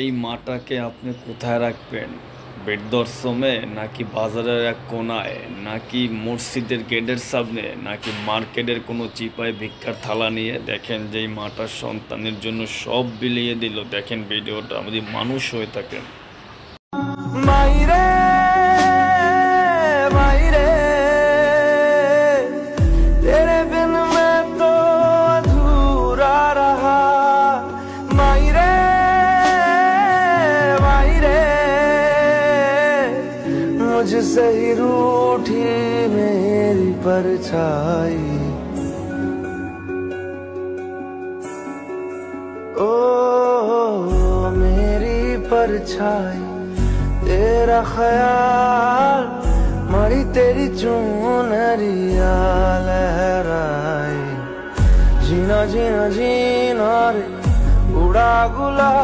এই মাটাকে আপনি কোথায় রাখবেন? বৃদ্ধাশ্রমে, নাকি বাজারের এক কোনায়, নাকি মসজিদের গেটের সামনে, নাকি মার্কেটের কোনো চিপায় ভিক্ষার থালা নিয়ে? দেখেন যে এই মাটার সন্তানের জন্য সব বিলিয়ে দিল। দেখেন ভিডিওটা, যদি মানুষ হয়ে থাকেন। মাইরে मायरे तेरे बिन मैं तो अधूरा रहा। मायरे मायरे मुझसे ही रूठी मेरी परछाई। ओ मेरी परछाई तेरा ख्याल मरी तेरी चुनरिया लहराए। जीना जीना जीना रे उड़ा गुलाब।